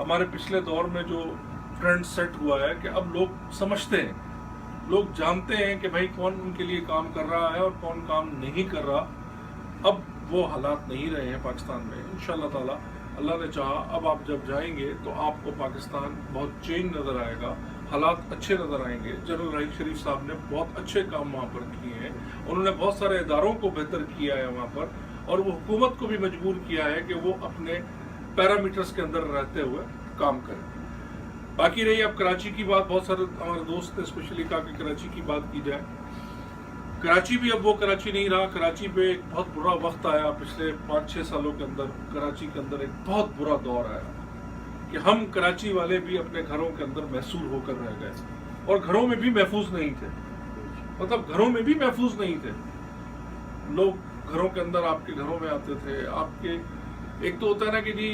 ہمارے پچھلے دور میں جو ٹرینڈ سیٹ ہوا ہے کہ اب لوگ سمجھتے ہیں، لوگ جانتے ہیں کہ بھائی کون ان کے لیے کام کر رہا ہے اور کون کام نہیں کر رہا. اب وہ حالات نہیں رہے ہیں پاکستان میں. انشاءاللہ تعالی اللہ نے چاہا اب آپ جب جائیں گے تو آپ کو پاکستان بہت چینج نظر آئے گا، حالات اچھے نظر آئیں گے. جنرل راحیل شریف صاحب نے بہت اچھے کام وہاں پر کیے ہیں، انہوں نے بہت سارے اداروں کو بہتر کیا ہے وہاں پر، اور وہ حکومت کو بھی مجبور کیا ہے کہ وہ اپنے پیرامیٹرز کے اندر رہتے ہوئے کام کریں. باقی رہی اب کراچی کی بات، بہت سارے ہمارے دوست نے اسپیشلی کہا کہ کراچی کی بات کی جائے. کراچی بھی اب وہ کراچی نہیں رہا. کراچی پہ ایک بہت برا وقت آیا پچھلے 5-6 سالوں کے اندر. کراچی کے اندر ایک بہت برا دور آیا کہ ہم کراچی والے بھی اپنے گھروں کے اندر محصور ہو کر رہ گئے، اور گھروں میں بھی محفوظ نہیں تھے. مطلب گھروں میں بھی محفوظ نہیں تھے. لوگ گھروں کے اندر آپ کے گھروں میں آتے تھے. آپ کے ایک تو ہوتا ہے نا کہ جی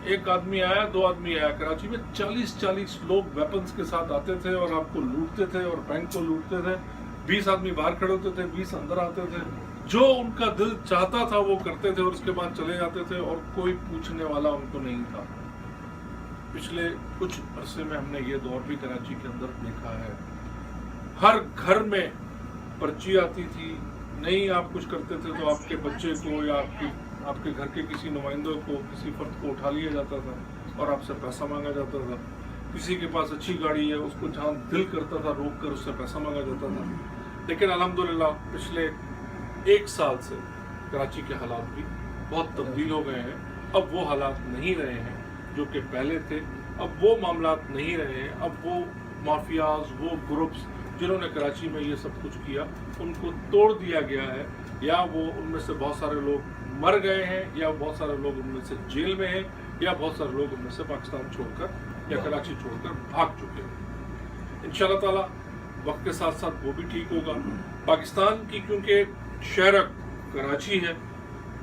ایک آدمی آیا، 2 آدمی آیا. کراچی میں 40 لوگ ویپنز کے ساتھ آتے تھے اور آپ کو لوٹتے تھے اور بینک کو لوٹتے تھے. 20 آدمی باہر کھڑے ہوتے تھے، 20 اندر آتے تھے. جو ان کا دل چاہتا تھا وہ کرتے تھے اور اس کے بعد چلے جاتے تھے، اور کوئی پوچھنے والا ان کو نہیں تھا. پچھلے کچھ عرصے میں ہم نے یہ دور بھی کراچی کے اندر دیکھا ہے. ہر گھر میں پرچی آتی تھی. نہیں آپ کچھ کرتے تھے تو آپ کے بچے کو یا آپ کے گھر کے کسی نمائندوں کو، کسی فرد کو اٹھا لیا جاتا تھا اور آپ سے پیسہ مانگا جاتا تھا. کسی کے پاس اچھی گاڑی ہے، اس کو جہاں دل کرتا تھا روک کر اس سے پیسہ مانگا جاتا تھا. لیکن الحمدللہ پچھلے 1 سال سے کراچی کے حالات بھی بہت تبدیل ہو گئے ہیں. اب وہ حالات نہیں رہے ہیں جو کہ پہلے تھے. اب وہ معاملات نہیں رہے ہیں. اب وہ مافیاز، وہ گروپس جنہوں نے کراچی میں یہ سب کچھ کیا، ان کو توڑ دیا گیا ہے. یا وہ ان میں سے بہت سارے لوگ مر گئے ہیں، یا بہت سارے لوگ ان میں سے جیل میں ہیں، یا بہت سارے لوگ ان میں سے پاکستان چھوڑ کر یا کراچی چھوڑ کر بھاگ چکے ہیں. انشاءاللہ تعالی وقت کے ساتھ ساتھ وہ بھی ٹھیک ہوگا. پاکستان کی کیونکہ شہر کراچی ہے،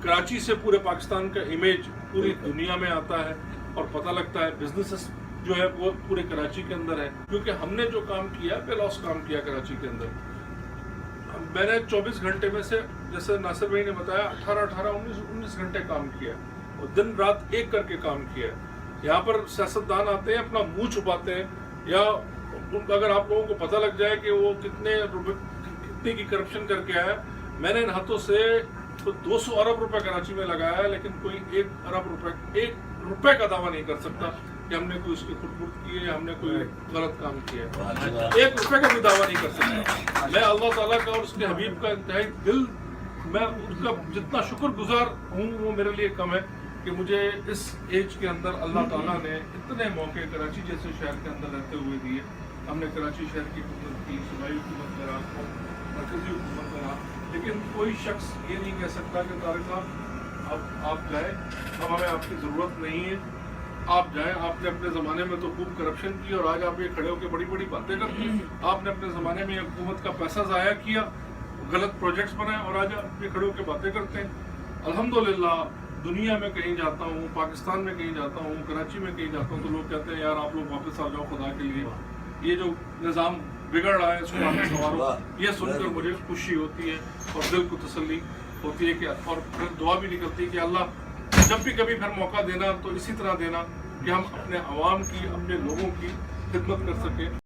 کراچی سے پورے پاکستان کا امیج پوری دنیا میں آتا ہے اور پتہ لگتا ہے. بزنسز جو ہے وہ پورے کراچی کے اندر ہے، کیونکہ ہم نے جو کام کیا بے لوس کام کیا کراچی کے اندر. میں نے 24 گھنٹے میں سے، جیسے ناصر بھائی نے بتایا، 19 گھنٹے کام کیا اور دن رات ایک کر کے کام کیا. یہاں پر سیاستدان آتے ہیں، اپنا منہ چھپاتے ہیں، یا اگر آپ لوگوں کو پتہ لگ جائے کہ وہ کتنے کی کرپشن کر کے آیا. میں نے ان ہاتھوں سے 200 ارب روپے کراچی میں لگایا ہے، لیکن کوئی 1 روپے کا دعویٰ نہیں کر سکتا کہ ہم نے کوئی اس کی خود کی ہے یا ہم نے کوئی غلط کام کیا ہے. 1 روپے کا بھی دعویٰ نہیں کر سکتا. میں اللہ تعالیٰ کا اور اس کے حبیب کا انتہائی دل، میں اس کا جتنا شکر گزار ہوں وہ میرے لیے کم ہے کہ مجھے اس ایج کے اندر اللہ تعالیٰ نے اتنے موقع کراچی جیسے شہر کے اندر رہتے ہوئے دیے. ہم نے کراچی شہر کی حکومت کی، صوبائی حکومت کرا اور مرکزی حکومت کرا. لیکن کوئی شخص یہ نہیں کہہ سکتا کہ طارق صاحب اب آپ جائیں، اب ہمیں آپ کی ضرورت نہیں ہے، آپ جائیں. آپ نے اپنے زمانے میں تو خوب کرپشن کی اور آج آپ یہ کھڑے ہو کے بڑی بڑی باتیں کرتے ہیں. آپ نے اپنے زمانے میں حکومت کا پیسہ ضائع کیا، غلط پروجیکٹس بنائے، اور آج آپ یہ کھڑے ہو کے باتیں کرتے ہیں. الحمدللہ دنیا میں کہیں جاتا ہوں، پاکستان میں کہیں جاتا ہوں، کراچی میں کہیں جاتا ہوں، تو لوگ کہتے ہیں یار آپ لوگ واپس آ جاؤ خدا کے لیے، یہ جو نظام بگڑ رہا ہے اس کو واپس سنوارو. یہ سن کر مجھے خوشی ہوتی ہے اور دل کو تسلی ہوتی ہے کہ، اور پھر دعا بھی نکلتی ہے کہ اللہ جب بھی کبھی پھر موقع دینا تو اسی طرح دینا کہ ہم اپنے عوام کی، اپنے لوگوں کی خدمت کر سکیں.